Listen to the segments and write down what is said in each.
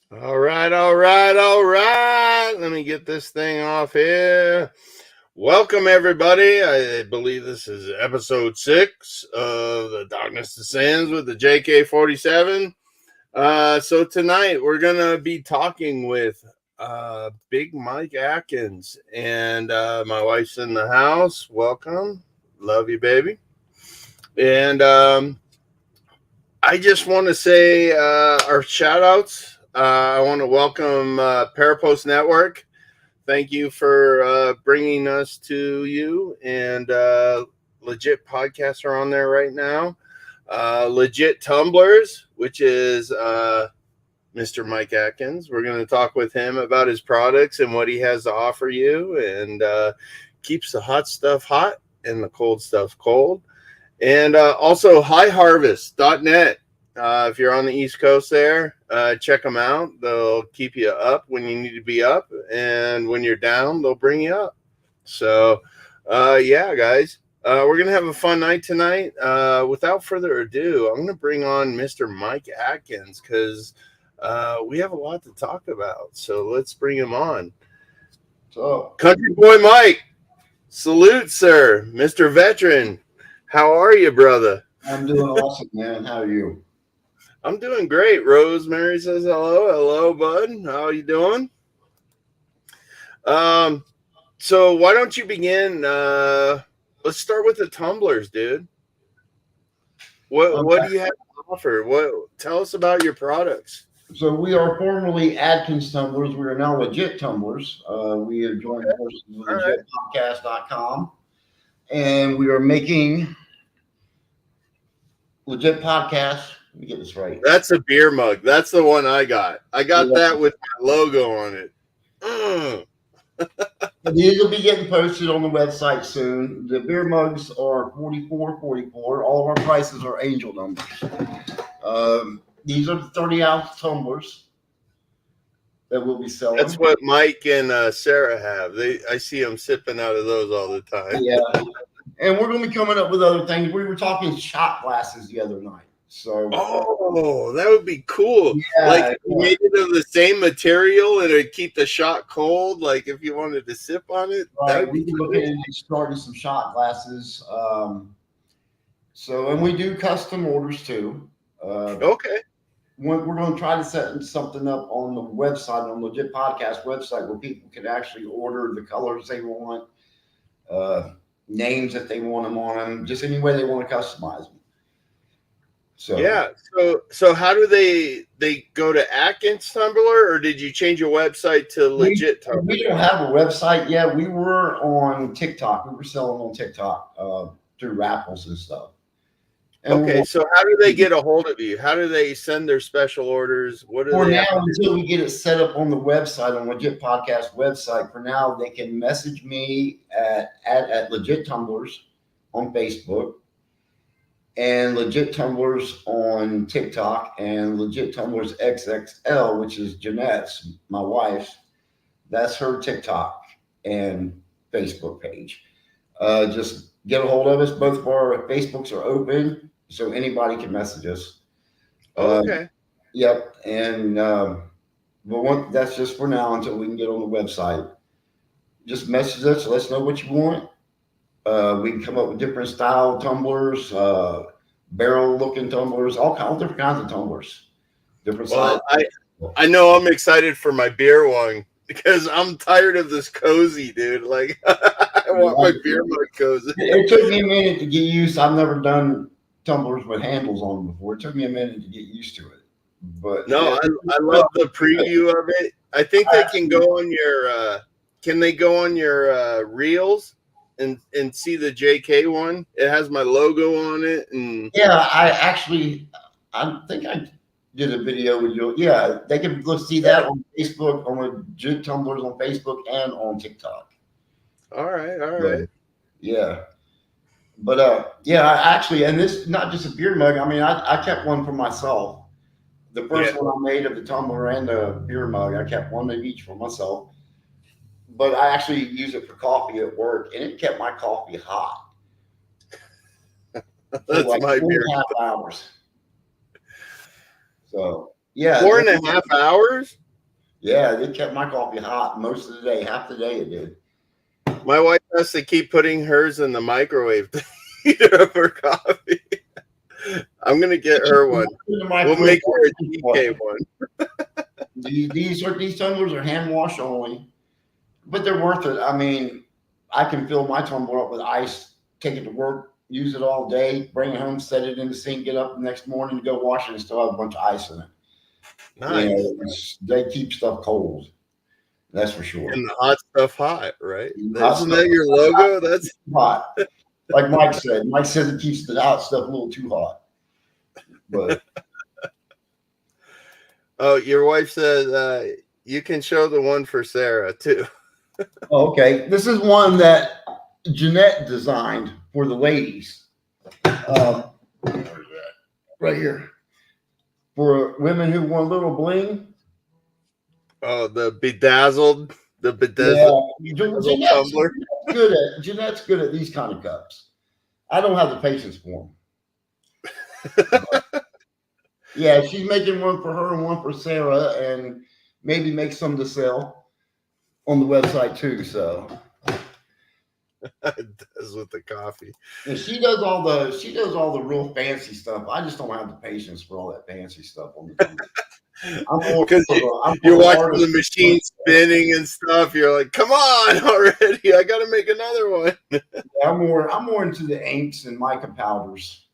All right, all right, all right. Let me get this thing off here. Welcome, everybody. I believe this is episode 6 of the Darkness Descends with the JK-47. So tonight we're going to be talking with Big Mike Adkins, and my wife's in the house. Welcome. Love you, baby. And I just want to say our shout outs. I want to welcome Parapost Network. Thank you for bringing us to you. And Legit Podcasts are on there right now. Legit Tumblers, which is Mr. Mike Adkins. We're going to talk with him about his products and what he has to offer you, and keeps the hot stuff hot and the cold stuff cold. And also highharvest.net. If you're on the East Coast there, check them out. They'll keep you up when you need to be up. And when you're down, they'll bring you up. So, yeah, guys, we're going to have a fun night tonight. Without further ado, I'm going to bring on Mr. Mike Adkins because we have a lot to talk about. So let's bring him on. So, Country Boy Mike, salute, sir. Mr. Veteran. How are you, brother? I'm doing awesome, man. How are you? I'm doing great. Rosemary says hello. Hello, bud. How are you doing? So why don't you begin? Let's start with the tumblers, dude. What do you have to offer? Tell us about your products. So we are formerly Adkins Tumblers. We are now Legit Tumblers. We have joined forces with legitpodcast.com, and we are making Legit Podcast. Let me get this right. That's a beer mug. That's the one I got. I got that with my logo on it. These will be getting posted on the website soon. The beer mugs are $44.44. All of our prices are angel numbers. These are the 30-ounce tumblers that we'll be selling. That's what Mike and Sarah have. I see them sipping out of those all the time. Yeah. And we're going to be coming up with other things. We were talking shot glasses the other night. So, that would be cool. Yeah, made it of the same material and it'd keep the shot cold. Like if you wanted to sip on it, right. We can look at starting some shot glasses. And we do custom orders too. Okay. We're going to try to set something up on the website, on the Legit Podcast website, where people can actually order the colors they want, names if they want them on them, just any way they want to customize them. So yeah. So how do they go to Adkins Tumbler, or did you change your website to Legit Tumbler? We don't have a website yet. We were on TikTok. We were selling on TikTok through raffles and stuff. Okay, so how do they get a hold of you? How do they send their special orders? What do they have to do? Until we get it set up on the website, on Legit Podcast website, for now, they can message me at Legit Tumblers on Facebook, and Legit Tumblers on TikTok, and Legit Tumblers XXL, which is Jeanette's, my wife's. That's her TikTok and Facebook page. Just get a hold of us. Both of our Facebooks are open, so anybody can message us. Okay. Yep. And but that's just for now until we can get on the website. Just message us. Let us know what you want. We can come up with different style tumblers, barrel-looking tumblers, all different kinds of tumblers. Different sizes. I know I'm excited for my beer one because I'm tired of this cozy, dude. Like, I want my beer mug cozy. It took me a minute to get used. I've never done tumblers with handles on them before. It took me a minute to get used to it. But no, I love the preview of it. I think they can go on your. Can they go on your reels and see the JK one? It has my logo on it, and yeah, I think I did a video with you. Yeah, they can go see that on Facebook, on Legit Tumblers on Facebook and on TikTok. All right. Yeah. But and this not just a beer mug. I mean, I kept one for myself. The first one I made of the tumbler and the beer mug, I kept one of each for myself. But I actually use it for coffee at work, and it kept my coffee hot. That's like my beer. 2.5 hours. So Yeah, 4.5 hours? yeah, they kept my coffee hot most of the day. Half the day it did. My wife has to keep putting hers in the microwave to heat up her coffee. I'm gonna get her one. We'll make her a JK one. These tumblers are hand wash only, but they're worth it. I mean, I can fill my tumbler up with ice, take it to work, use it all day, bring it home, set it in the sink, get up the next morning to go wash it, and still have a bunch of ice in it. Nice. You know, they keep stuff cold. That's for sure. And the hot stuff hot, right? Hot Isn't stuff, that your logo? That's hot. Like Mike said. Mike says it keeps the hot stuff a little too hot. But oh, your wife said you can show the one for Sarah too. okay, this is one that Jeanette designed for the ladies. Where's that? Right here. For women who want a little bling. Oh, the bedazzled Jeanette's tumbler. Jeanette's good at these kind of cups. I don't have the patience for them. Yeah, she's making one for her and one for Sarah, and maybe make some to sell on the website too. So It does with the coffee. and she does all the real fancy stuff. I just don't have the patience for all that fancy stuff on the tumbler. Because you're watching the machine spinning and stuff. You're like, come on already. I got to make another one. Yeah, I'm more into the inks and mica powders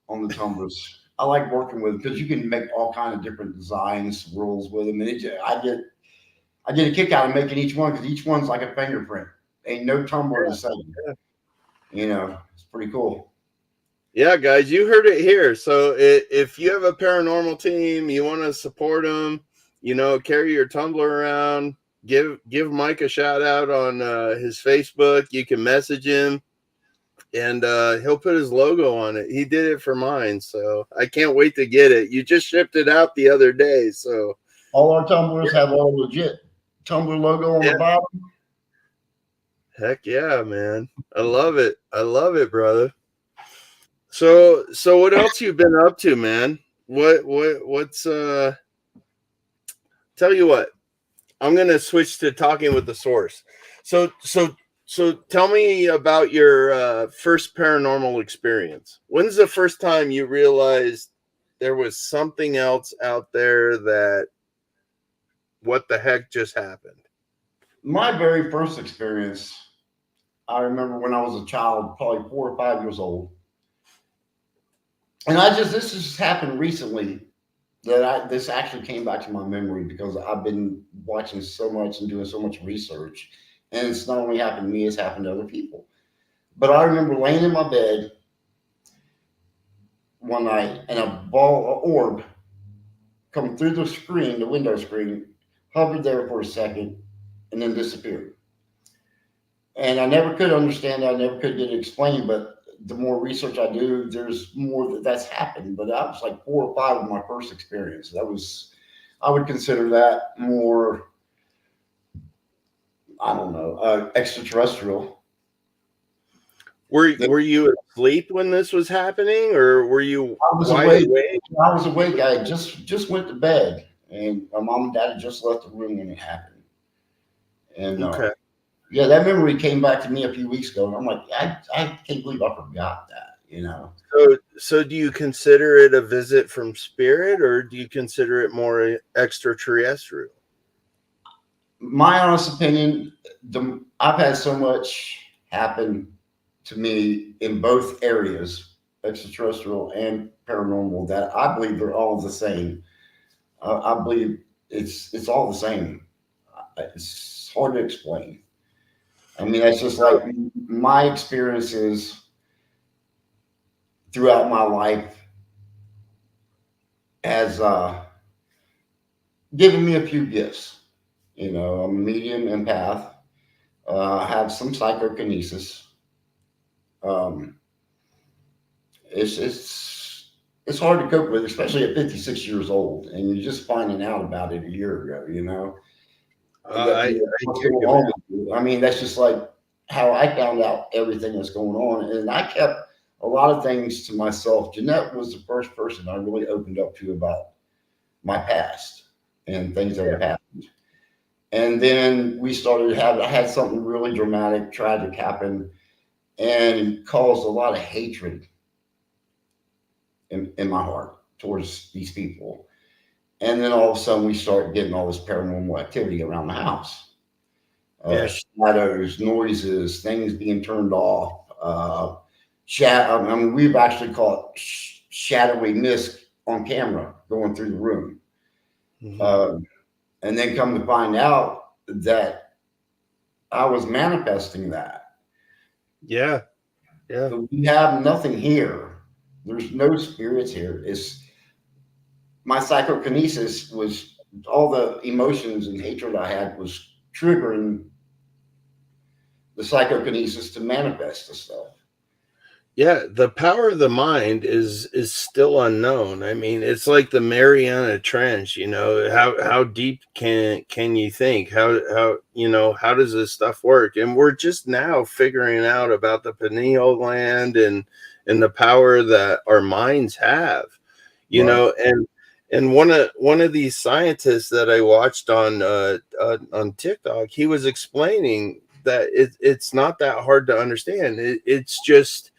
on the tumblers. I like working with because you can make all kind of different designs, rules with them, and I get a kick out of making each one because each one's like a fingerprint. Ain't no tumbler the same. You know, it's pretty cool. Yeah, guys, you heard it here. So if you have a paranormal team, you want to support them, carry your tumbler around, give Mike a shout out on his Facebook. You can message him, and he'll put his logo on it. He did it for mine, so I can't wait to get it. You just shipped it out the other day, so all our tumblers have a legit tumbler logo on the bottom. Heck yeah, man! I love it. I love it, brother. So what else you been up to, man? What's tell you what, I'm gonna switch to talking with the source. So tell me about your first paranormal experience. When's the first time you realized there was something else out there that what the heck just happened? My very first experience, I remember when I was a child, probably 4 or 5 years old. And this just happened recently that this actually came back to my memory because I've been watching so much and doing so much research. And it's not only happened to me, it's happened to other people. But I remember laying in my bed one night and an orb come through the window screen, hovered there for a second, and then disappeared. And I never could understand it. I never could get it explained, but the more research I do, there's more that's happened. But that was like 4 or 5 of my first experience. I would consider that more, I don't know, extraterrestrial. Were you asleep when this was happening, or were you wide awake? I was awake. I just went to bed, and my mom and dad had just left the room when it happened. And okay. Yeah, that memory came back to me a few weeks ago, and I'm like, I can't believe I forgot that. So do you consider it a visit from spirit, or do you consider it more extraterrestrial? My honest opinion, I've had so much happen to me in both areas, extraterrestrial and paranormal, that I believe they're all the same. I believe it's all the same. It's hard to explain. I mean, that's just like my experiences throughout my life has given me a few gifts. I'm a medium empath. I have some psychokinesis. It's hard to cope with, especially at 56 years old, and you're just finding out about it a year ago. I mean, that's just like how I found out everything that's going on. And I kept a lot of things to myself. Jeanette was the first person I really opened up to about my past and things that have happened. And then I had something really dramatic, tragic happen, and it caused a lot of hatred in my heart towards these people. And then all of a sudden, we start getting all this paranormal activity around the house. Yeah. Shadows, noises, things being turned off. I mean, we've actually caught shadowy mist on camera going through the room. Mm-hmm. And then come to find out that I was manifesting that. Yeah. Yeah. So we have nothing here. There's no spirits here. It's my psychokinesis was all the emotions and hatred I had was triggering the psychokinesis to manifest the stuff. Yeah, the power of the mind is still unknown. I mean, it's like the Mariana Trench, how deep can you think? How does this stuff work? And we're just now figuring out about the pineal gland and the power that our minds have. Right. And one of these scientists that I watched on TikTok, he was explaining that it's not that hard to understand. It's just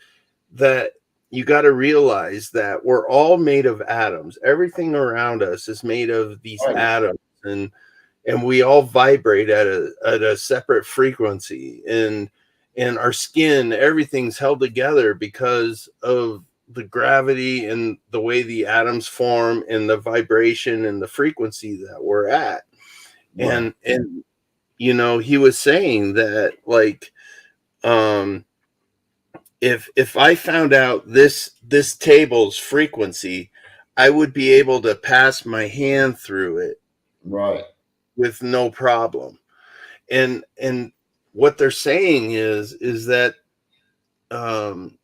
that you got to realize that we're all made of atoms. Everything around us is made of these Right. atoms, and we all vibrate at a separate frequency. And our skin, everything's held together because of the gravity and the way the atoms form and the vibration and the frequency that we're at. Right. And he was saying that, like, if I found out this table's frequency, I would be able to pass my hand through it Right. with no problem. And what they're saying is that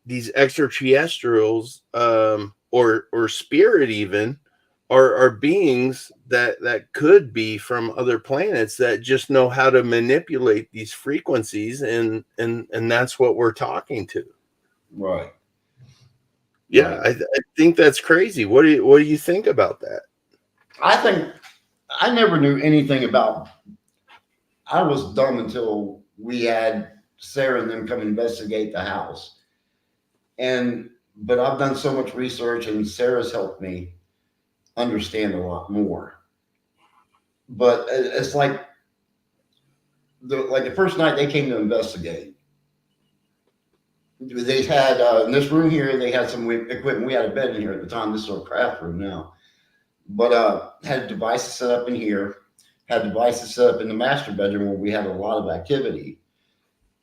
these extraterrestrials, or spirit even, are beings that could be from other planets that just know how to manipulate these frequencies, and that's what we're talking to. Right. Yeah, Right. I think that's crazy. What do you think about that? I think I never knew anything about. I was dumb until we had Sarah and them come investigate the house. But I've done so much research, and Sarah's helped me understand a lot more. But it's like the first night they came to investigate. They had in this room here. They had some equipment. We had a bed in here at the time. This is our craft room now, but had devices set up in here. Had devices set up in the master bedroom where we had a lot of activity.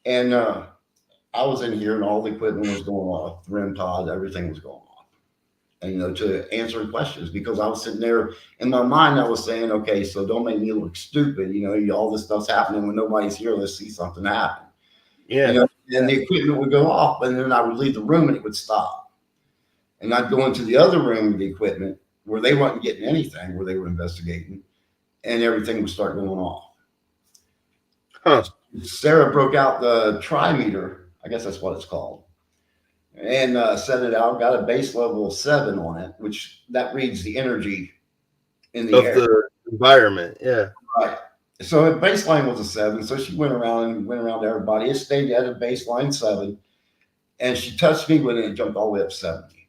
And I was in here, and all the equipment was going off. The REM pods, everything was going off. And to answer questions, because I was sitting there in my mind, I was saying, okay, so don't make me look stupid. All this stuff's happening when nobody's here. Let's see something happen. Yeah. And the equipment would go off, and then I would leave the room and it would stop. And I'd go into the other room with the equipment where they weren't getting anything, where they were investigating, and everything would start going off. Huh. Sarah broke out the trimeter, I guess that's what it's called, and set it out. Got a base level of 7 on it, which that reads the energy in the Of air. the environment. Yeah. Right. So the baseline was a 7. So she went around to everybody. It stayed at a baseline 7, and she touched me when it jumped all the way up 70.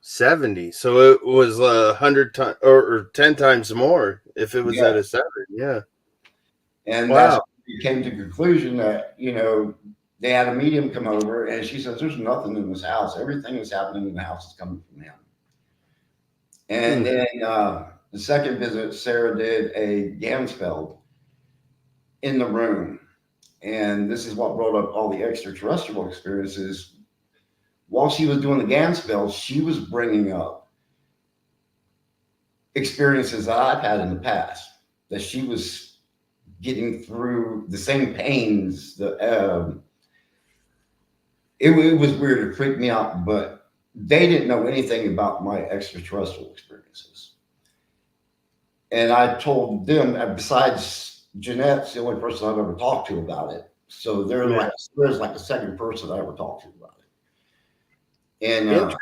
70. So it was 100 times or 10 times more if it was at a 7. Yeah. And Wow. that's we came to the conclusion that they had a medium come over, and she says there's nothing in this house. Everything that's happening in the house is coming from him. And then the second visit, Sarah did a GAN spell in the room. And this is what brought up all the extraterrestrial experiences. While she was doing the GAN spell, she was bringing up experiences that I've had in the past, that she was getting through the same pains. It was weird. It freaked me out, but they didn't know anything about my extraterrestrial experiences. And I told them, besides Jeanette's the only person I've ever talked to about it. So there's like a second person I ever talked to about it. And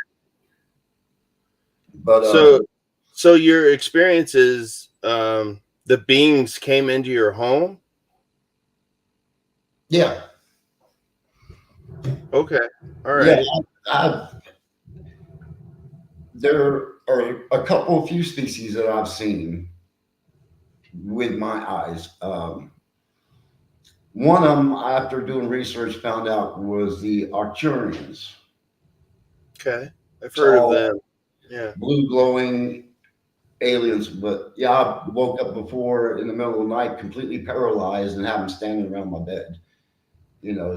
So your experiences, the beings came into your home. Yeah, Okay, all yeah. right. There are a few species that I've seen with my eyes. One of them, after doing research, found out was the Arcturians. Okay, I've heard of Tall, them. Yeah. blue glowing aliens. But yeah, I woke up before in the middle of the night, completely paralyzed, and have them standing around my bed.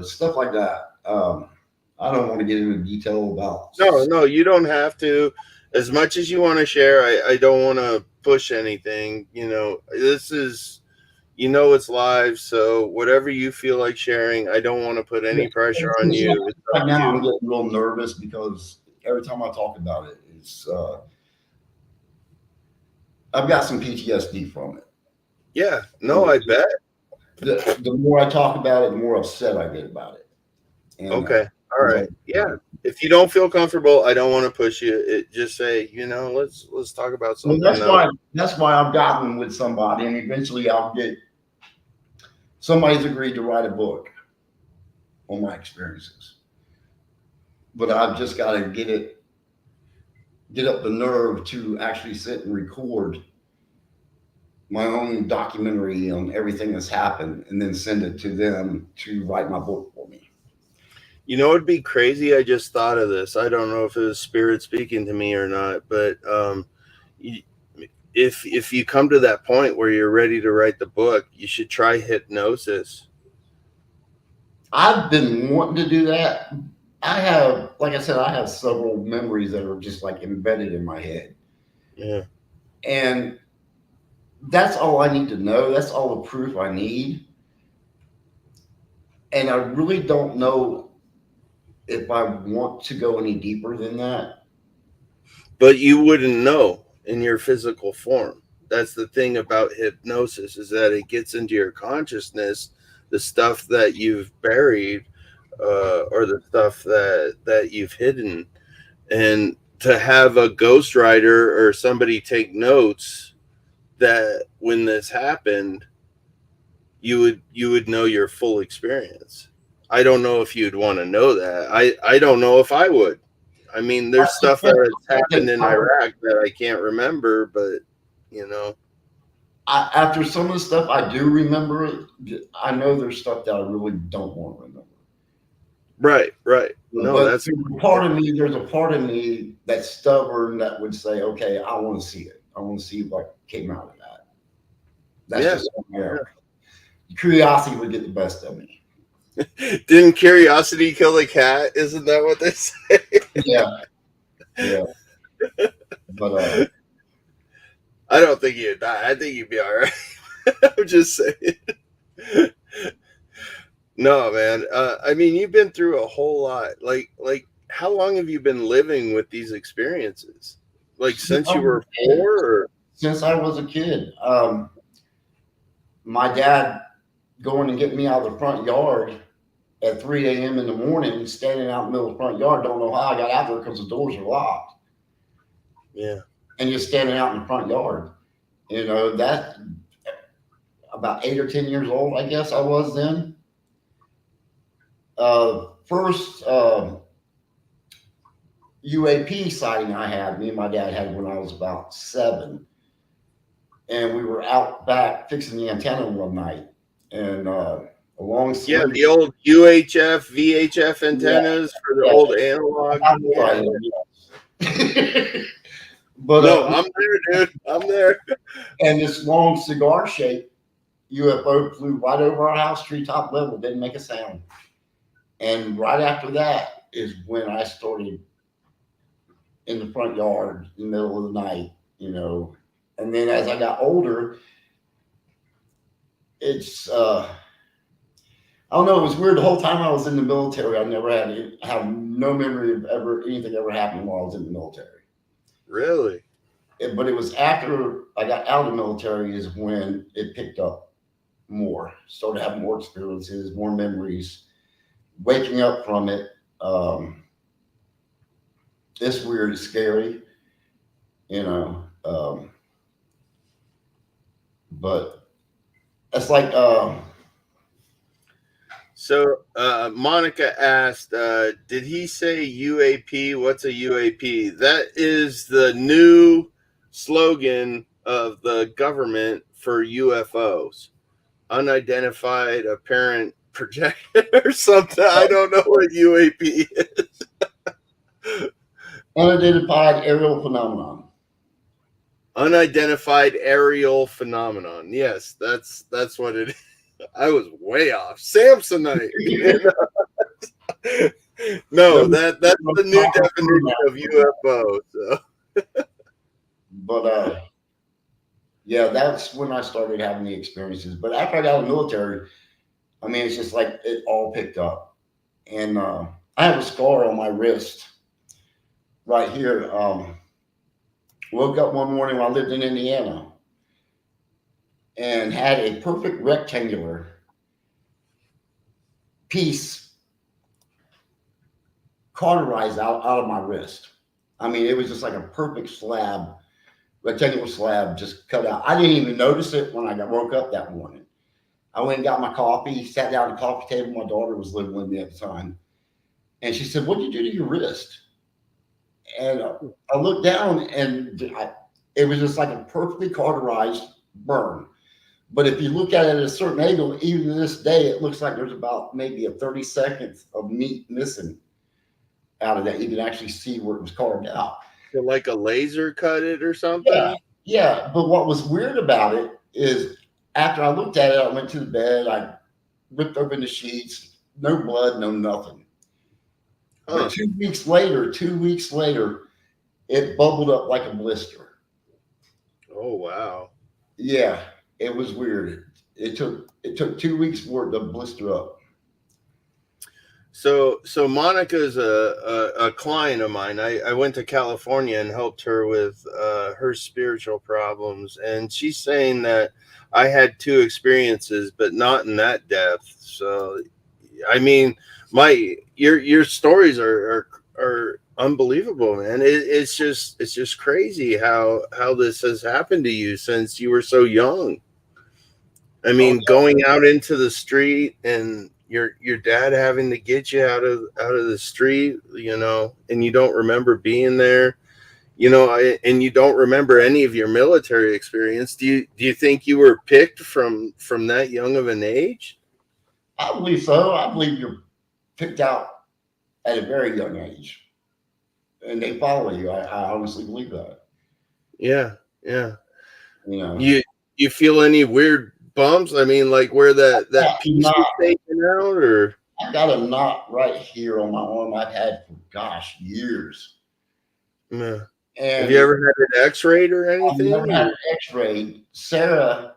Stuff like that. I don't want to get into detail about. No, no, you don't have to. As much as you want to share, I don't want to push anything. This is, it's live, so whatever you feel like sharing, I don't want to put any pressure on It's like you. It's up right to now, you. I'm getting real nervous because every time I talk about it, I've got some PTSD from it. Yeah, no, And I bet. the more I talk about it, the more upset I get about it. And Okay, all it's right. like, Yeah, if you don't feel comfortable, I don't want to push you. Just say, let's talk about well, something else. that's why I've gotten with somebody, and eventually I'll get somebody's agreed to write a book on my experiences. But I've just got to get up the nerve to actually sit and record my own documentary on everything that's happened and then send it to them to write my book for me. It'd be crazy. I just thought of this. I don't know if it was spirit speaking to me or not, but y- if you come to that point where you're ready to write the book, you should try hypnosis. I've been wanting to do that. Like I said, I have several memories that are just like embedded in my head. Yeah. And that's all I need to know. That's all the proof I need. And I really don't know if I want to go any deeper than that. But you wouldn't know in your physical form. That's the thing about hypnosis, is that it gets into your consciousness, the stuff that you've buried, or the stuff that you've hidden. And to have a ghostwriter or somebody take notes, that when this happened, you would know your full experience. I don't know if you'd want to know that. I don't know if I would. I mean, there's stuff that has happened in Iraq that I can't remember, but you know, After some of the stuff I do remember, I know there's stuff that I really don't want to remember. right, right. No, But that's there's a part of me that's stubborn that would say, okay, I want to see it. I want to see what came out of that. That's yeah. just curiosity would get the best of me. Didn't curiosity kill the cat? Isn't that what they say? Yeah, yeah. But I don't think you'd die. I think you'd be all right. I'm just saying. No, man. I mean, you've been through a whole lot. Like, how long have you been living with these experiences? Like, since you were four? Or? since I was a kid, my dad going and get me out of the front yard at 3 a.m. in the morning, standing out in the middle of the front yard. Don't know how I got out there because the doors are locked. Yeah. And you're standing out in the front yard. That about 8 or 10 years old, I guess I was then. First UAP sighting I had, me and my dad had when I was about 7. And we were out back fixing the antenna one night. And a long Yeah, sling. the old UHF, VHF Yeah, antennas for the yeah. old analog. I know I Yeah. am, but No, I'm there, dude. I'm there. and this long cigar shaped UFO flew right over our house, treetop level, didn't make a sound. And right after that is when I started in the front yard in the middle of the night. And then as I got older, it's I don't know, it was weird. The whole time I was in the military, I never have no memory of anything ever happening while I was in the military. Really? But it was after I got out of the military is when it picked up more. Started having more experiences, more memories, waking up from it. It's weird, it's scary. But it's like So Monica asked, did he say UAP? What's a UAP? That is the new slogan of the government for UFOs. Unidentified apparent projection or something. I don't know what UAP is. unidentified aerial phenomenon. Unidentified aerial phenomenon. Yes, that's what it is. I was way off. Samsonite. No, that's the new definition of UFO. So. But yeah, that's when I started having the experiences. But after I got out of the military, I mean, it's just like it all picked up. And I have a scar on my wrist right here. Woke up one morning while I lived in Indiana and had a perfect rectangular piece cauterized out of my wrist. I mean, it was just like a perfect slab, rectangular slab just cut out. I didn't even notice it when I woke up that morning. I went and got my coffee, sat down at the coffee table. My daughter was living with me at the time. And she said, "What did you do to your wrist?" And I looked down and it was just like a perfectly cauterized burn. But if you look at it at a certain angle, even to this day, it looks like there's about maybe a 30-second of meat missing out of that. You can actually see where it was carved out. So like a laser cut it or something? Yeah. But what was weird about it is after I looked at it, I went to the bed, I ripped open the sheets, no blood, no nothing. Huh. But 2 weeks later, it bubbled up like a blister. Oh, wow. Yeah, it was weird. It took 2 weeks for it to blister up. So Monica's a client of mine. I went to California and helped her with her spiritual problems, and she's saying that I had 2 experiences, but not in that depth. So, I mean, your stories are unbelievable, man. It's just crazy how this has happened to you since you were so young. I mean, going out into the street and your dad having to get you out of the street, and you don't remember being there, and you don't remember any of your military experience. Do you think you were picked from that young of an age? I believe so. I believe you're picked out at a very young age, and they follow you. I honestly believe that. Yeah. You feel any weird bumps? I mean, like where that piece was taken out, or I got a knot right here on my arm. I've had for years. Yeah. And have you ever had an X-rayed or anything? I've never had an X-ray. Sarah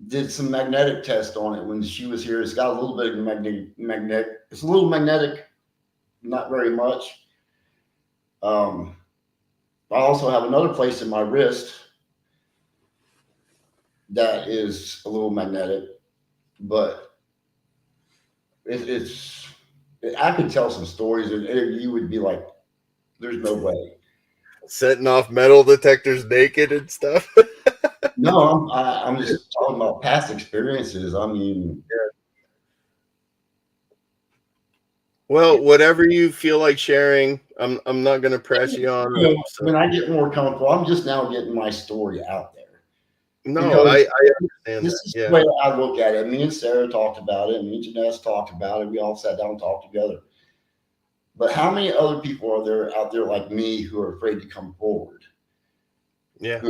did some magnetic test on it when she was here. It's got a little bit of magnetic. It's a little magnetic, not very much. I also have another place in my wrist that is a little magnetic, but I could tell some stories and you would be like, there's no way. Setting off metal detectors naked and stuff. No, I'm just talking about past experiences. I mean, well, whatever you feel like sharing, I'm not going to press you on. When I get more comfortable, I'm just now getting my story out there. No, I understand this is the way I look at it. Me and Sarah talked about it, and me and Janessa talked about it. We all sat down and talked together. But how many other people are there out there like me who are afraid to come forward? Yeah.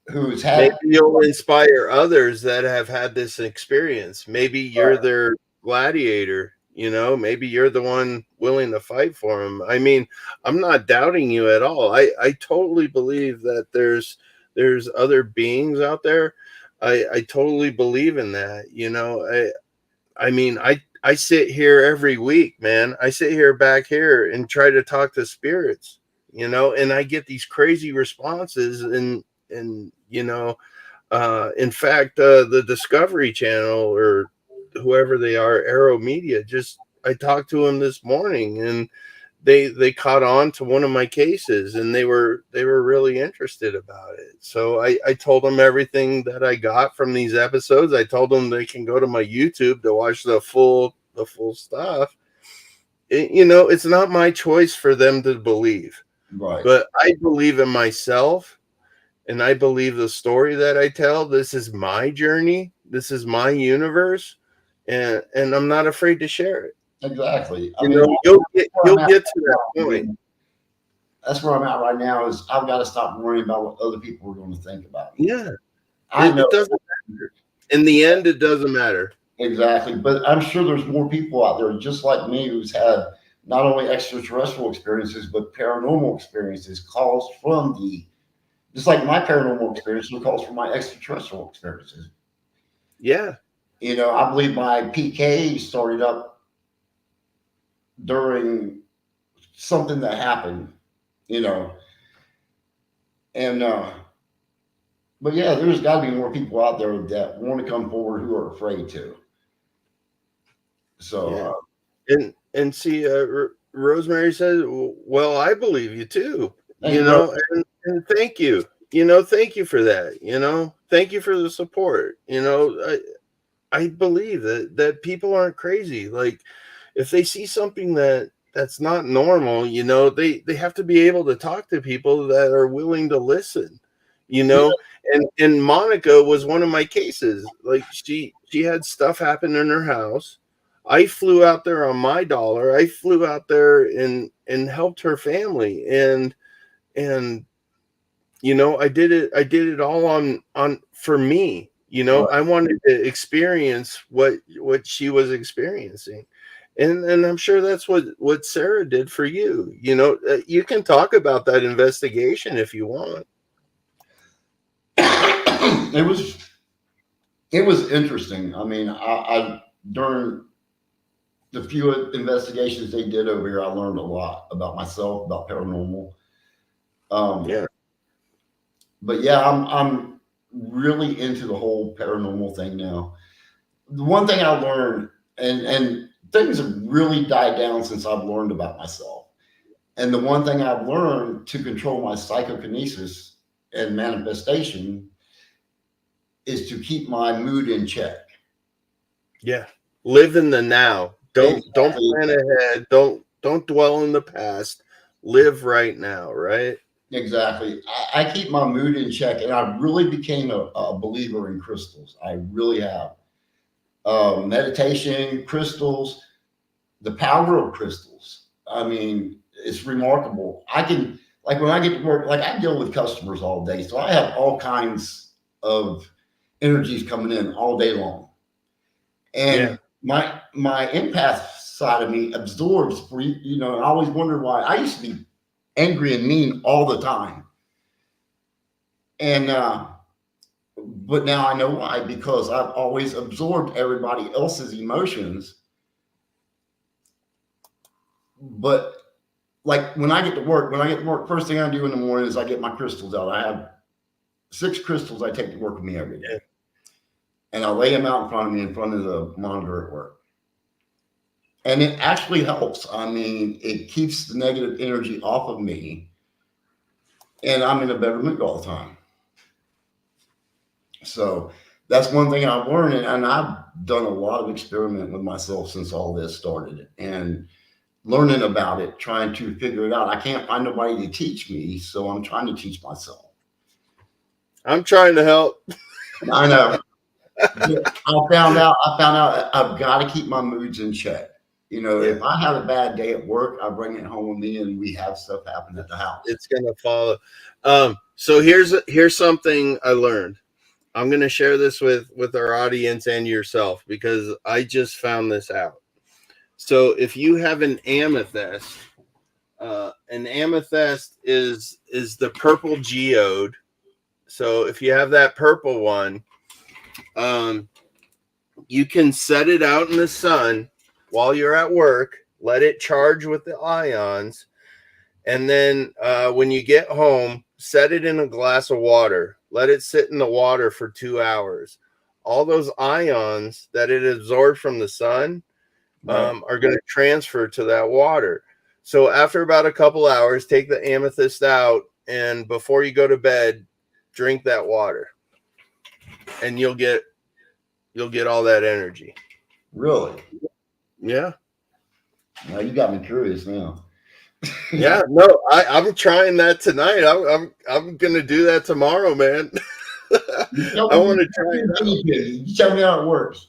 Who's had? Maybe you'll inspire others that have had this experience. Maybe you're their gladiator. Maybe you're the one willing to fight for them. I mean, I'm not doubting you at all. I totally believe that there's other beings out there. I totally believe in that. I mean, I sit here every week, man. I sit here back here and try to talk to spirits, and I get these crazy responses and in fact, the Discovery Channel or whoever they are, Arrow Media, I talked to them this morning, and they caught on to one of my cases, and they were really interested about it. So I told them everything that I got from these episodes. I told them they can go to my YouTube to watch the full stuff. It's not my choice for them to believe, Right. but I believe in myself, and I believe the story that I tell. This is my journey. This is my universe, and I'm not afraid to share it. Exactly. I You mean, know, you'll get to that point. that's where I'm at right now. Is I've got to stop worrying about what other people are going to think about me. Yeah, I know it doesn't matter. In the end, it doesn't matter. exactly, but I'm sure there's more people out there just like me who's had not only extraterrestrial experiences but paranormal experiences caused from the just like my paranormal experience were caused from my extraterrestrial experiences. Yeah. I believe my PK started up during something that happened, you know, and but yeah, there's got to be more people out there that want to come forward who are afraid to. So Yeah. And see, Rosemary says, "Well, I believe you too." thank you, brother. And thank you. Thank you for that. Thank you for the support. I believe that people aren't crazy. Like, if they see something that's not normal, they have to be able to talk to people that are willing to listen. Yeah, And Monica was one of my cases. Like, she had stuff happen in her house. I flew out there on my dollar. I flew out there and helped her family, and I did it all on for me. right. I wanted to experience what she was experiencing. And I'm sure that's what Sarah did for you. You can talk about that investigation if you want. It was interesting. I mean, I during the few investigations they did over here, I learned a lot about myself, about paranormal. Um, Yeah. but yeah, I'm really into the whole paranormal thing now. The one thing I learned, and things have really died down since I've learned about myself. And the one thing I've learned to control my psychokinesis and manifestation is to keep my mood in check. Yeah. Live in the now. Don't Exactly. plan ahead. Don't dwell in the past. Live right now, right? Exactly. I keep my mood in check, and I really became a believer in crystals. I really have. Meditation, crystals, the power of crystals. I mean, it's remarkable. I can, like, when I get to work, like, I deal with customers all day, so I have all kinds of energies coming in all day long. Yeah. And my empath side of me absorbs for I always wondered why I used to be angry and mean all the time. And but now I know why, because I've always absorbed everybody else's emotions. But like when I get to work, first thing I do in the morning is I get my crystals out. I have 6 crystals I take to work with me every day. Yeah. And I lay them out in front of me in front of the monitor at work. And it actually helps. I mean, it keeps the negative energy off of me, and I'm in a better mood all the time. So that's one thing I've learned, and I've done a lot of experiment with myself since all this started, and learning about it, trying to figure it out. I can't find nobody to teach me, so I'm trying to teach myself. I'm trying to help. I know. I found out I've got to keep my moods in check. If Yeah. I have a bad day at work, I bring it home with me, and we have stuff happen at the house. It's gonna follow. So here's something I learned. I'm gonna share this with our audience and yourself because I just found this out. So if you have an amethyst is the purple geode. So if you have that purple one, um, you can set it out in the sun while you're at work. Let it charge with the ions. And then when you get home, set it in a glass of water. Let it sit in the water for 2 hours. All those ions that it absorbed from the sun Right. are going to transfer to that water. So after about a couple hours, take the amethyst out, and before you go to bed, drink that water, and you'll get all that energy. Really? Yeah. Now you got me curious now. Yeah, no, I'm trying that tonight. I'm gonna do that tomorrow, man. I want to try it out. You tell me how it works.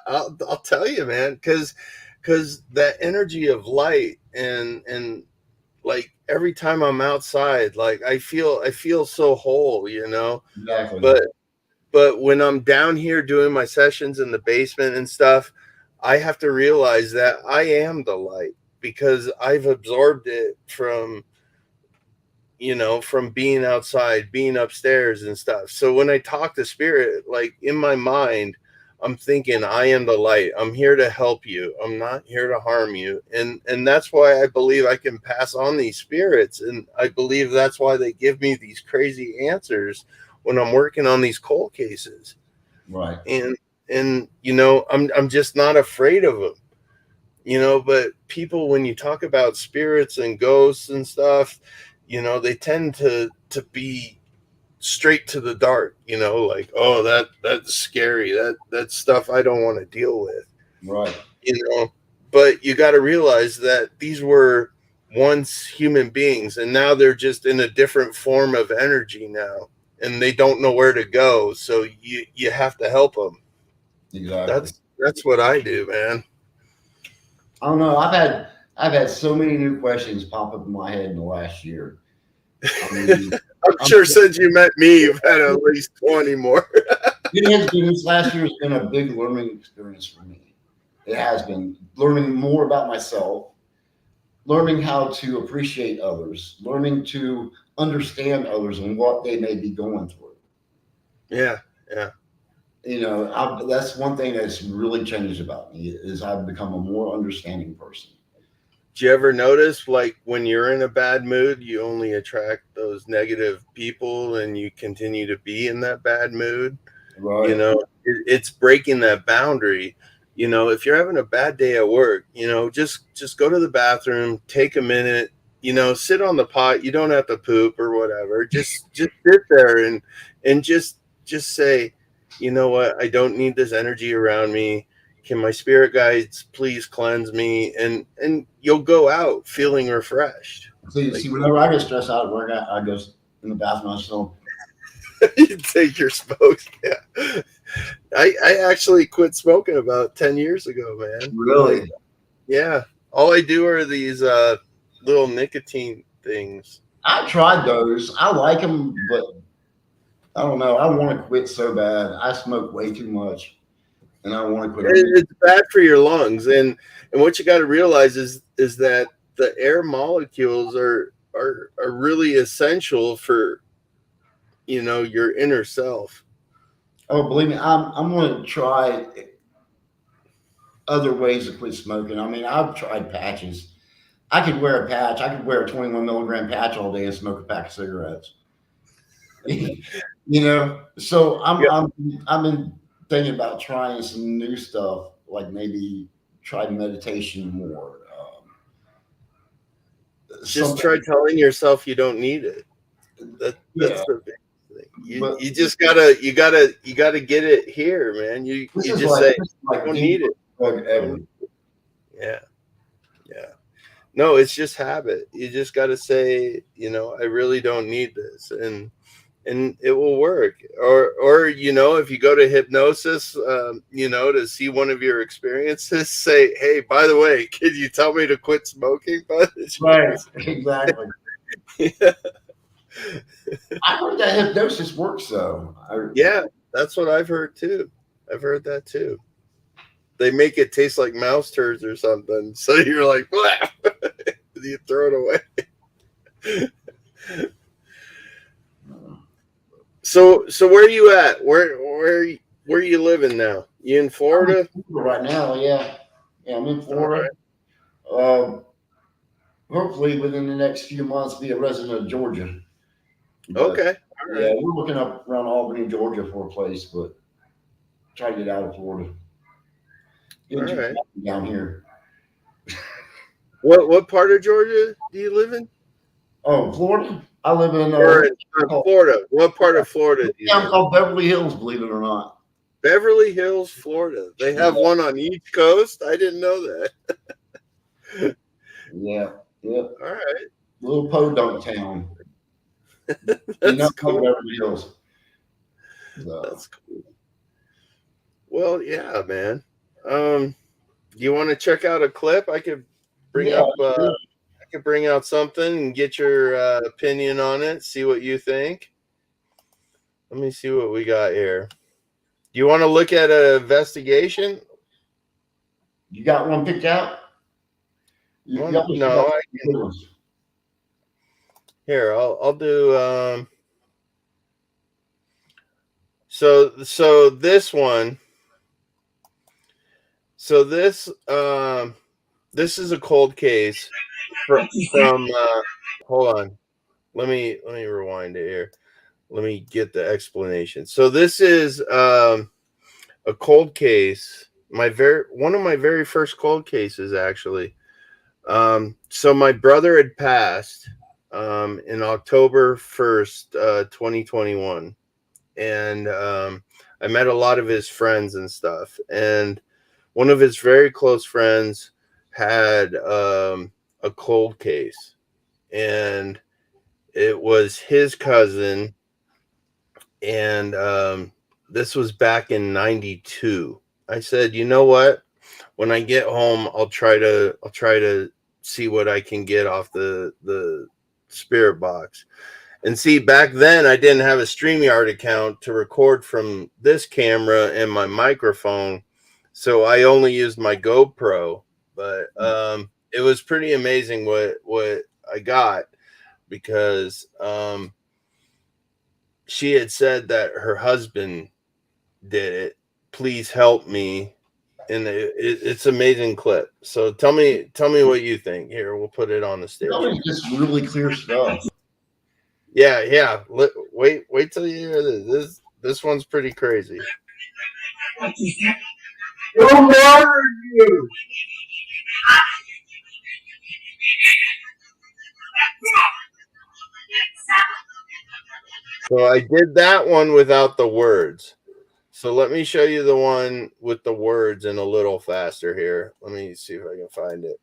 I'll tell you, man, because that energy of light and like every time I'm outside, like I feel so whole, you know. Exactly. But when I'm down here doing my sessions in the basement and stuff, I have to realize that I am the light because I've absorbed it from, you know, from being outside, being upstairs and stuff. So when I talk to spirit, like in my mind, I'm thinking I am the light. I'm here to help you. I'm not here to harm you. And that's why I believe I can pass on these spirits. And I believe that's why they give me these crazy answers when I'm working on these cold cases. Right. And you know, I'm just not afraid of them. You know, but people, when you talk about spirits and ghosts and stuff, you know, they tend to be straight to the dark, you know, like, oh, that's scary, that stuff I don't want to deal with. Right. You know, but you got to realize that these were once human beings, and now they're just in a different form of energy now, and they don't know where to go, so you have to help them. Exactly. That's what I do, man. I don't know. I've had so many new questions pop up in my head in the last year. I mean, I'm sure since you met me, you've had at least 20 more. this last year has been a big learning experience for me. It has been learning more about myself, learning how to appreciate others, learning to understand others and what they may be going through. Yeah, yeah. You know, that's one thing that's really changed about me is I've become a more understanding person. Do you ever notice, like, when you're in a bad mood, you only attract those negative people and you continue to be in that bad mood? Right. You know, it's breaking that boundary. You know, if you're having a bad day at work, you know, just go to the bathroom, take a minute, you know, sit on the pot. You don't have to poop or whatever. Just sit there and just say, you know what, I don't need this energy around me. Can my spirit guides please cleanse me? And you'll go out feeling refreshed. Like, See, whenever I get stressed out at work, I go in the bathroom. I still you take your smokes. Yeah. I actually quit smoking about 10 years ago, man. really. Like, yeah. All I do are these little nicotine things. I tried those. I like them, but I don't know. I want to quit so bad. I smoke way too much, and I want to quit. It's bad for your lungs, and what you got to realize is that the air molecules are really essential for, you know, your inner self. Oh, believe me, I'm going to try other ways to quit smoking. I mean, I've tried patches. I could wear a patch. I could wear a 21 milligram patch all day and smoke a pack of cigarettes. You know, so Yeah. I've been thinking about trying some new stuff, like maybe try meditation more. Just try telling yourself you don't need it. That's Yeah, the big thing. but You just gotta get it here, man. You this just say, is like I don't the need it. drug ever. Yeah, yeah. No, it's just habit. You just got to say, you know, I really don't need this, and it will work. Or you know, if you go to hypnosis, you know, to see one of your experiences, say, hey, by the way, can you tell me to quit smoking? Right, exactly. Yeah. I heard that hypnosis works though. Yeah, that's what I've heard too. I've heard that too. They make it taste like mouse turds or something, so you're like, you throw it away. So where are you at? Where are you living now? You in Florida? Right now, yeah, I'm in All Florida. Uh, Hopefully, within the next few months, be a resident of Georgia. But Okay. All yeah, right. we're looking up around Albany, Georgia, for a place, but try to get out of Florida. All Getting too right. happy down here. What part of Georgia do you live in? Oh, Florida. I live in a Or in little Florida? What part of Florida do you town live in? called Beverly Hills, believe it or not. Beverly Hills, Florida. They have one on each coast. I didn't know that. Yeah, yeah. All right, Little podunk town. You know, that's cool. Beverly Hills. So, That's cool. Well, yeah, man. You want to check out a clip? I could bring yeah, up. I could bring out something and get your opinion on it. See what you think. Let me see what we got here. Do you want to look at an investigation? you got one picked out? You Well, obviously got no. good ones. Here, I'll do. So this one. So this is a cold case from. Hold on. Let me rewind it here. Let me get the explanation. So this is a cold case. One of my very first cold cases, actually. So my brother had passed in October 1st, 2021, and I met a lot of his friends and stuff. And one of his very close friends had a cold case, and it was his cousin, and this was back in '92. I said, you know what? When I get home, I'll try to see what I can get off the spirit box. And see, back then I didn't have a StreamYard account to record from this camera and my microphone, so I only used my GoPro. But it was pretty amazing what I got, because she had said that her husband did it. Please help me. And it's amazing clip. So tell me what you think. Here, we'll put it on the That was station. just really clear stuff. Yeah. Wait till you hear this. This one's pretty crazy. Who murdered you? So I did that one without the words. So let me show you the one with the words and a little faster here. Let me see if I can find it.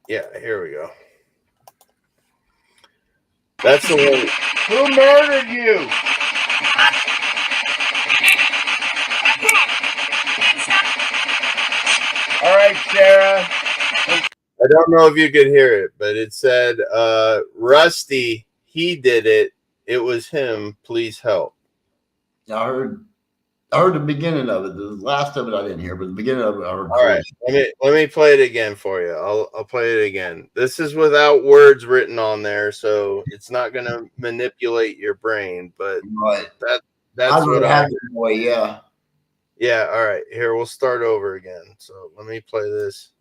Yeah, here we go. That's the one. Who murdered you? All right, Sarah. I don't know if you could hear it, but it said, Rusty, he did it. It was him. Please help. I heard the beginning of it. The last of it I didn't hear, but the beginning of it I heard All right. clear. Let me play it again for you. I'll play it again. This is without words written on there, so it's not gonna manipulate your brain, but Right. that's I'd what rather I have it boy, yeah. Yeah, all right. Here, we'll start over again. So let me play this.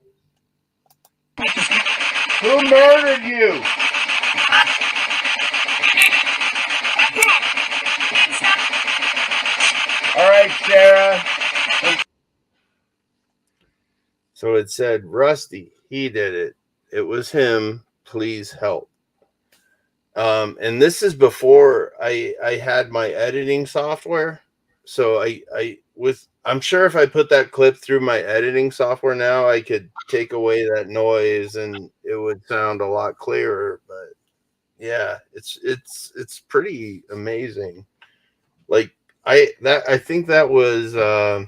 Who murdered you? All right, Sarah. So it said, Rusty, he did it. It was him. Please help. And this is before I had my editing software. So I'm sure if I put that clip through my editing software now, I could take away that noise and it would sound a lot clearer. But yeah, it's pretty amazing. Like I think that was I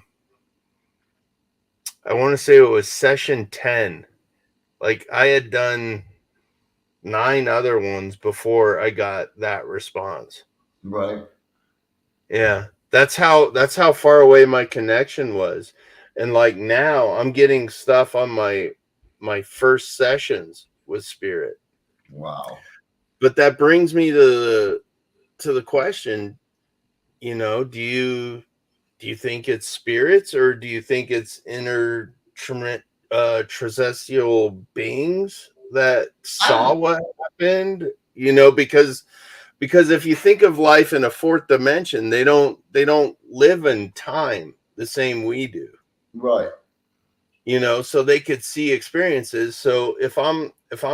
want to say it was session 10. Like I had done 9 other ones before I got that response. Right. Yeah. That's how far away my connection was. And like now I'm getting stuff on my first sessions with spirit. Wow. But that brings me to the question, do you think it's spirits, or do you think it's terrestrial beings that saw what happened? Because if you think of life in a fourth dimension, they don't live in time the same we do. Right. So they could see experiences. So if I'm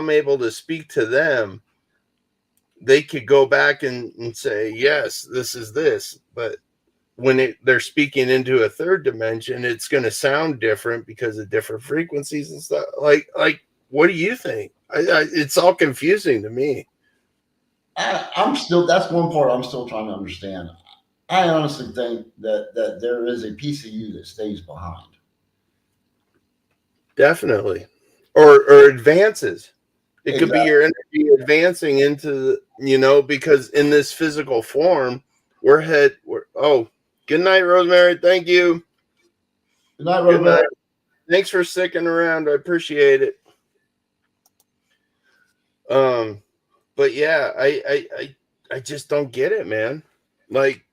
able to speak to them, they could go back and say, yes, this is this. But when they're speaking into a third dimension, it's going to sound different because of different frequencies and stuff. Like, what do you think? It's all confusing to me. That's one part I'm still trying to understand. I honestly think that there is a piece of you that stays behind. Definitely. Or advances. It could be Exactly. your energy advancing into, because in this physical form, oh, good night, Rosemary. Thank you. Good night, Good Rosemary. night. Thanks for sticking around. I appreciate it. But yeah, I just don't get it, man. Like,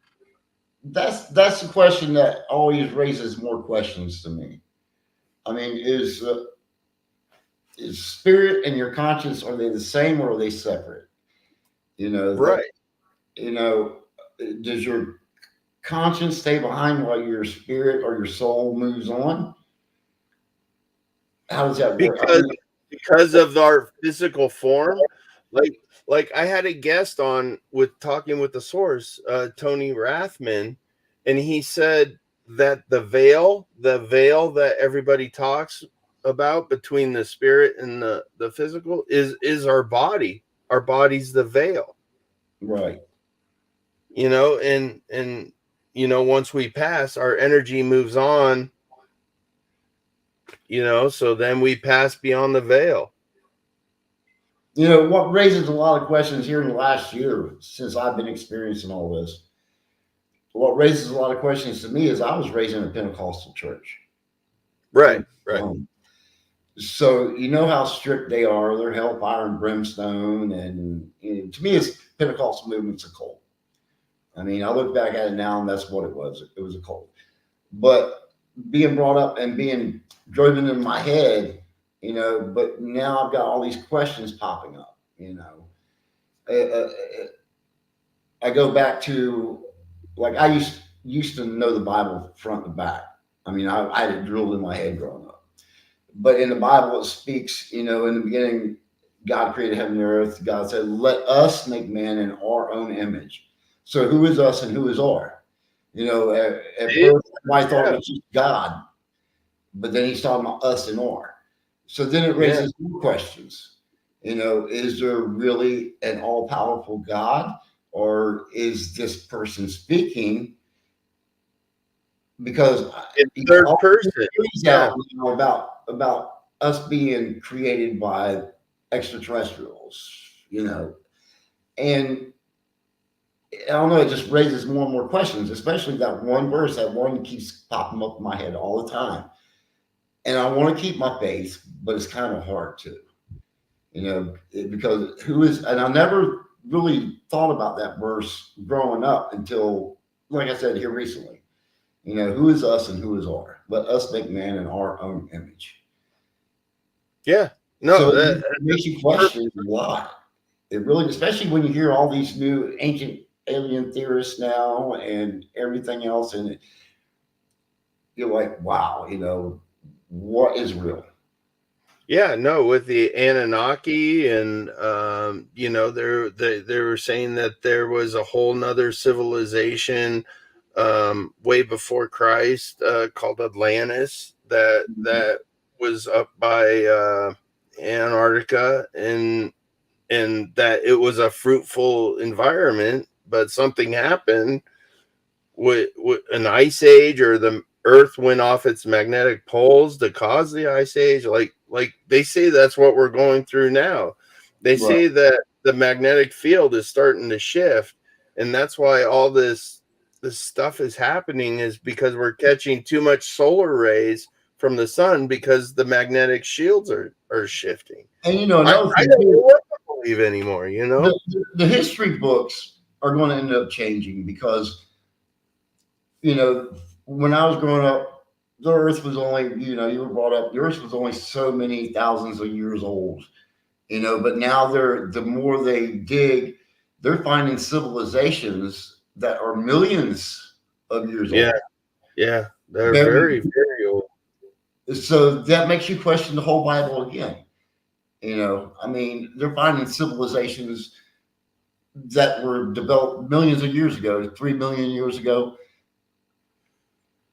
That's the question that always raises more questions to me. I mean, is spirit and your conscience, are they the same or are they separate? That right. you know, does your conscience stay behind while your spirit or your soul moves on? How does that work? I Because mean, of our physical form, like I had a guest on with talking with the source, Tony Rathman, and he said that the veil that everybody talks about between the spirit and the physical is our body. Our body's the veil. right. And once we pass, our energy moves on, so then we pass beyond the veil. What raises a lot of questions here in the last year since I've been experiencing all this. What raises a lot of questions to me is I was raised in a Pentecostal church. Right. So you know how strict they are. They're hellfire and brimstone, and to me, it's Pentecostal movement's a cult. I mean, I look back at it now, and that's what it was. It was a cult. But being brought up and being driven in my head, but now I've got all these questions popping up. Uh, uh, I go back to, like, I used to know the Bible front to back. I mean, I had it drilled in my head growing up. But in the Bible, it speaks, in the beginning, God created heaven and earth. God said, let us make man in our own image. So who is us and who is our? At first, I thought it was just God, but then he's talking about us and our. So then it raises more questions. Is there really an all powerful God, or is this person speaking? Because In third person. out about us being created by extraterrestrials, and I don't know, it just raises more and more questions, especially that one verse. That one keeps popping up in my head all the time. And I want to keep my faith, but it's kind of hard to, because and I never really thought about that verse growing up until, like I said, here recently. Who is us and who is our? Let us make man in our own image. Yeah. No, So it makes you question a lot. It really, especially when you hear all these new ancient alien theorists now and everything else, and you're like, wow, what is real? Yeah, no, with the Anunnaki, and they were saying that there was a whole nother civilization way before Christ, called Atlantis, that was up by Antarctica, and that it was a fruitful environment, but something happened with an ice age, or the earth went off its magnetic poles to cause the ice age. Like they say that's what we're going through now. They Right. say that the magnetic field is starting to shift, and that's why all this stuff is happening, is because we're catching too much solar rays from the sun, because the magnetic shields are shifting. And I another thing don't know too, what to believe anymore, the history books are going to end up changing because, when I was growing up, the earth was only, you were brought up, the earth was only so many thousands of years old, but now the more they dig, they're finding civilizations that are millions of years Yeah. old. Yeah, they're Very, very, very old. So that makes you question the whole Bible again. I mean, they're finding civilizations that were developed millions of years ago, 3 million years ago.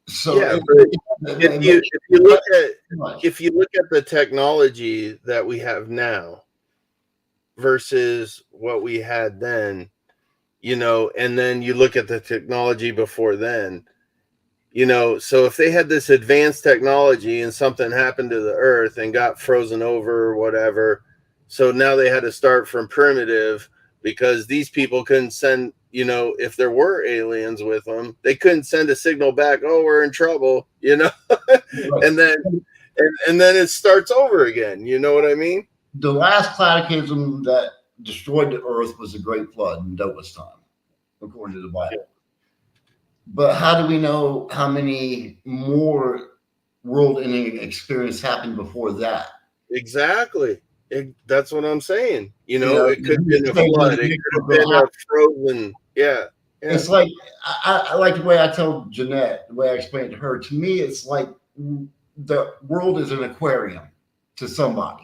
So yeah, but if you look at the technology that we have now versus what we had then, and then you look at the technology before then, so if they had this advanced technology and something happened to the earth and got frozen over or whatever, so now they had to start from primitive because these people couldn't send, if there were aliens with them, they couldn't send a signal back, oh, we're in trouble, and then it starts over again. You know what I mean? The last cataclysm that destroyed the earth was the Great Flood in Noah's time, according to the Bible. Yeah. But how do we know how many more world-ending experience happened before that? Exactly. That's what I'm saying. It could have been a flood. It could have been a frozen. Yeah. It's like, I like the way I tell Jeanette, the way I explained it to her. To me, it's like the world is an aquarium to somebody.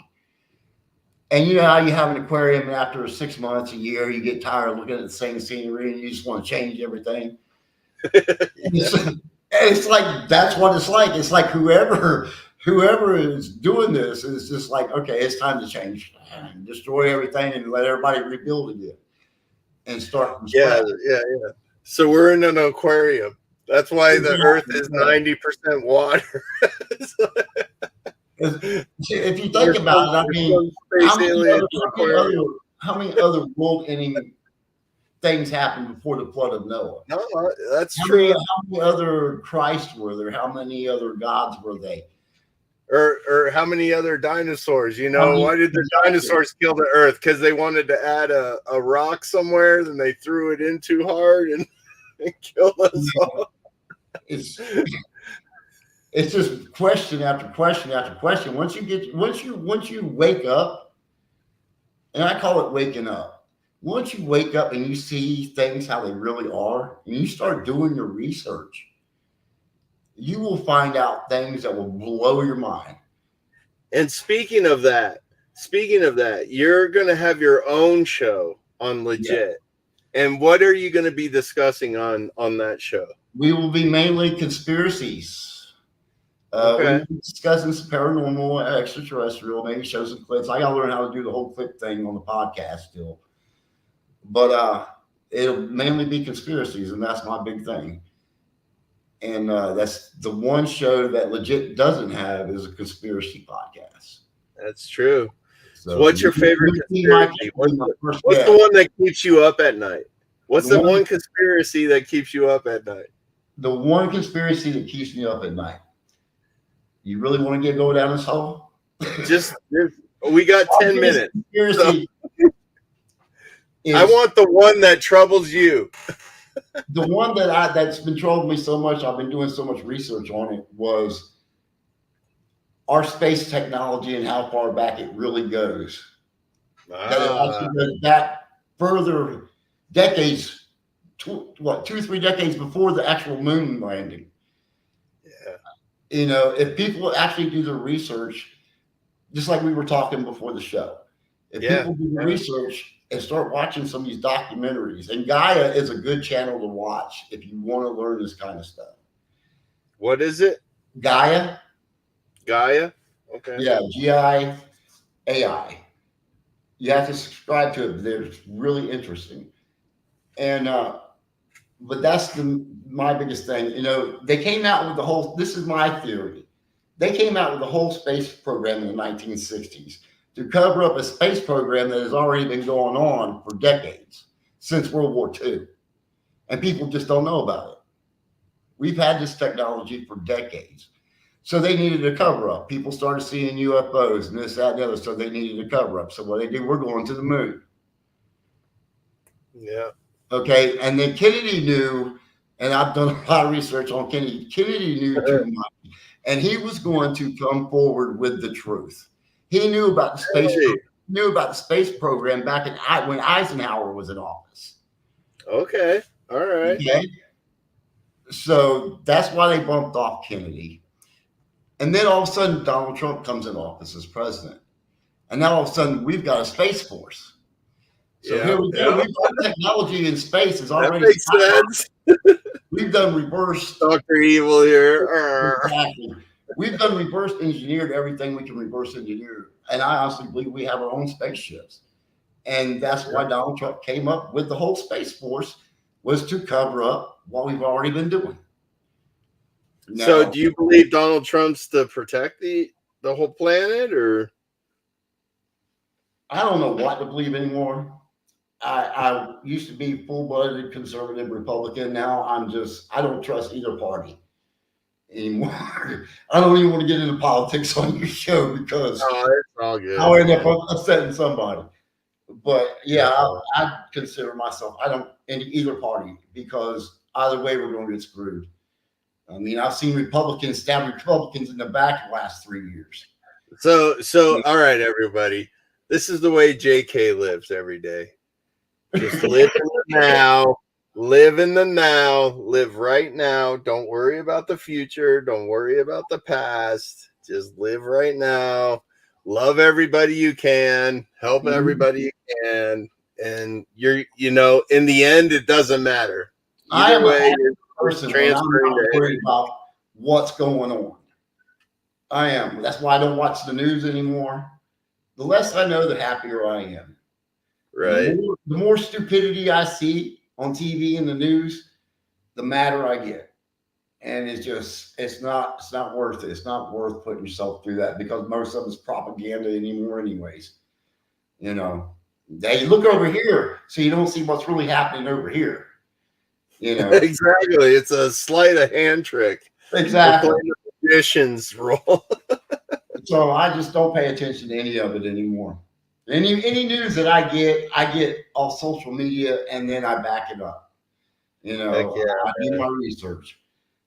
And you know how you have an aquarium and after 6 months, a year, you get tired of looking at the same scenery and you just want to change everything. It's like, that's what it's like. It's like whoever is doing this is just like, okay, it's time to change, destroy everything and let everybody rebuild again and start from scratch. Yeah. So we're in an aquarium. That's why the earth is 90% water. If you think about it, I mean, how many other world-ending things happened before the flood of Noah? No, that's true. How many other Christ were there? How many other gods were they? Or how many other dinosaurs? Why did the dinosaurs kill the earth? Because they wanted to add a rock somewhere, then they threw it in too hard and killed us all. It's just question after question after question. Once you wake up, and I call it waking up. Once you wake up and you see things how they really are, and you start doing your research, you will find out things that will blow your mind. And speaking of that, you're going to have your own show on Legit. Yeah. And what are you going to be discussing on that show? We will be mainly conspiracies. Okay. We'll be discussing some paranormal, extraterrestrial, maybe show some clips. I got to learn how to do the whole clip thing on the podcast still. But it'll mainly be conspiracies, and that's my big thing. And that's the one show that Legit doesn't have is a conspiracy podcast. That's true. So what's your favorite conspiracy? What's the one that keeps you up at night? What's the one conspiracy that keeps you up at night? The one conspiracy that keeps me up at night. You really want to go down this hole? We got 10 minutes. I want the one that troubles you. The one that's been troubling me so much, I've been doing so much research on it, was our space technology and how far back it really goes. That it actually goes back further decades, 2-3 decades before the actual moon landing. Yeah. If people actually do the research, just like we were talking before the show, if people do the research and start watching some of these documentaries, and Gaia is a good channel to watch if you want to learn this kind of stuff. What is it? Gaia. Okay. Yeah, GIAI. You have to subscribe to it. They're really interesting. And but that's my biggest thing. They came out with the whole. This is my theory. They came out with the whole space program in the 1960s. To cover up a space program that has already been going on for decades, since World War II. And people just don't know about it. We've had this technology for decades. So they needed a cover up. People started seeing UFOs and this, that, and the other, so they needed a cover up. So what they did, we're going to the moon. Yeah. Okay, and then Kennedy knew, and I've done a lot of research on Kennedy. Kennedy knew too much, and he was going to come forward with the truth. He knew about the space program back when Eisenhower was in office. Okay. All right. Okay. So that's why they bumped off Kennedy. And then all of a sudden, Donald Trump comes in office as president. And now all of a sudden, we've got a Space Force. So here we go. We've got technology in space is already. That makes sense. We've done reverse. Dr. Evil here. Exactly. We've done reverse engineered everything we can reverse engineer. And I honestly believe we have our own spaceships. And that's why Donald Trump came up with the whole Space Force, was to cover up what we've already been doing. Now, so do you believe Donald Trump's to protect the whole planet, or? I don't know what to believe anymore. I used to be full-blooded conservative Republican. Now I don't trust either party anymore. I don't even want to get into politics on your show because it's all good. I'll end up upsetting somebody. But yeah, I consider myself, I don't in either party, because either way we're going to get screwed. I mean, I've seen Republicans stab Republicans in the back the last 3 years. So all right, everybody. This is the way JK lives every day. Just live in the now. Live in the now. Live right now. Don't worry about the future. Don't worry about the past. Just live right now. Love everybody you can. Help everybody you can. And in the end, it doesn't matter. Either way, you're transferring. I'm not worried about what's going on. I am. That's why I don't watch the news anymore. The less I know, the happier I am. Right. The more stupidity I see on TV and the news, the madder I get. And it's not worth it. It's not worth putting yourself through that, because most of it's propaganda anymore anyways. They look over here so you don't see what's really happening over here. Exactly. It's a sleight of hand trick. Exactly. The magician's role. So I just don't pay attention to any of it anymore. Any news that I get off social media, and then I back it up. I do my research.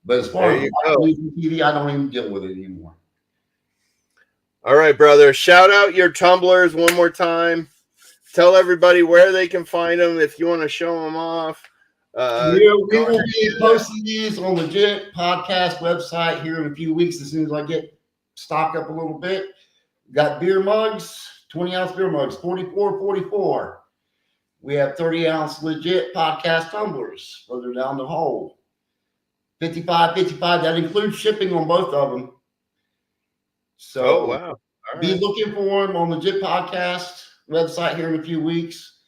But as far as news and TV, I don't even deal with it anymore. All right, brother. Shout out your tumblers one more time. Tell everybody where they can find them if you want to show them off. We will be posting these on Legit Podcast website here in a few weeks as soon as I get stocked up a little bit. Got beer mugs. 20-ounce beer mugs, $44.44. We have 30-ounce Legit Podcast tumblers further down the hole. $55.55. That includes shipping on both of them. So wow. Be looking for them on Legit Podcast website here in a few weeks.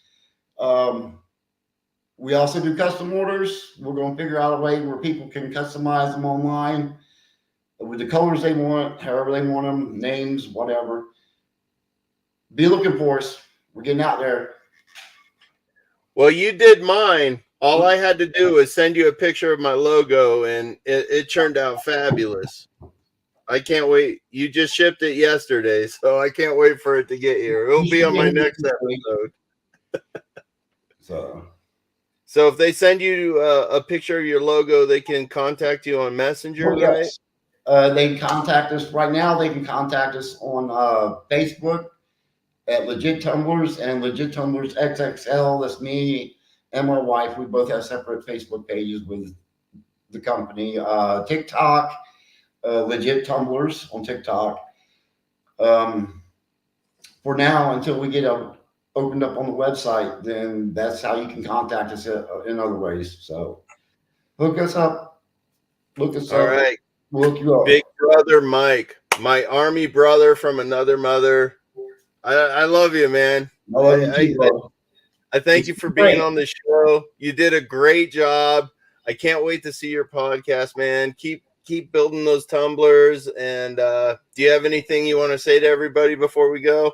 We also do custom orders. We're going to figure out a way where people can customize them online with the colors they want, however they want them, names, whatever. Be looking for us. We're getting out there. Well, you did mine. All I had to do was send you a picture of my logo, and it turned out fabulous. I can't wait. You just shipped it yesterday, so I can't wait for it to get here. It'll be on my next episode. So if they send you a picture of your logo, they can contact you on Messenger, right? They can contact us right now. They can contact us on Facebook at Legit Tumblers and Legit Tumblers XXL. That's me and my wife. We both have separate Facebook pages with the company. TikTok, Legit Tumblers on TikTok. For now, until we get opened up on the website, then that's how you can contact us in other ways. So hook us up. Look us up. All right. We'll look you up. Big brother Mike, my army brother from another mother. I love you, man. I love you too, bro. I thank you for being on the show. You did a great job. I can't wait to see your podcast, man. Keep building those tumblers. And do you have anything you want to say to everybody before we go?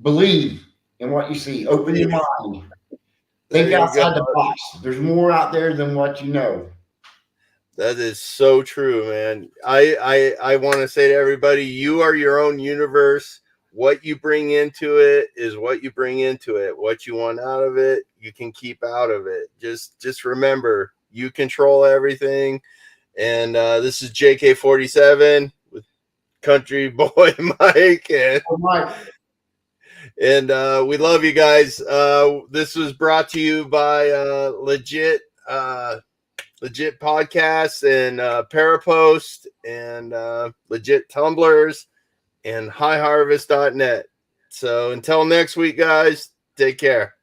Believe in what you see. Open your mind. Think outside the box. There's more out there than what you know. That is so true, man. I want to say to everybody, you are your own universe. What you bring into it is what you bring into it. What you want out of it, you can keep out of it. Just remember, you control everything. And this is JK-47 with Country Boy Mike. And we love you guys. This was brought to you by Legit legit podcasts and Parapost and legit tumblers and highharvest.net. So until next week, guys, take care.